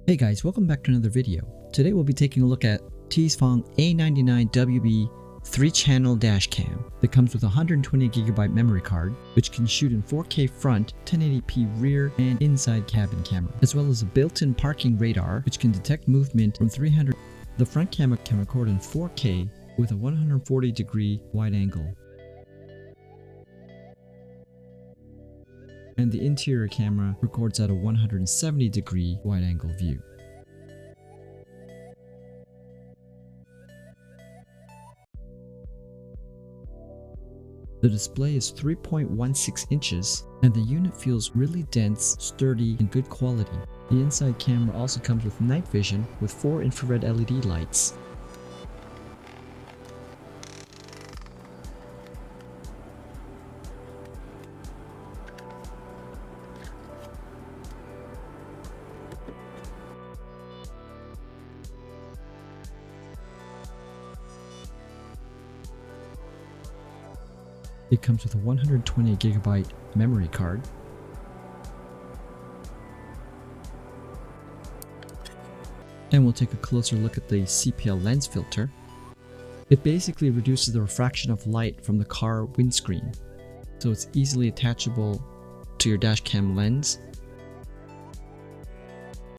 Hey guys, welcome back to another video. Today we'll be taking a look at TIESFONG A99WB 3-channel dash cam that comes with a 128GB memory card, which can shoot in 4K front, 1080p rear and inside cabin camera, as well as a built-in parking radar which can detect movement from 300. The front camera can record in 4K with a 140-degree wide angle, and the interior camera records at a 170-degree wide-angle view. The display is 3.16 inches and the unit feels really dense, sturdy, and good quality. The inside camera also comes with night vision with 4 infrared LED lights. It comes with a 128GB memory card, and we'll take a closer look at the CPL lens filter. It basically reduces the refraction of light from the car windscreen, so it's easily attachable to your dashcam lens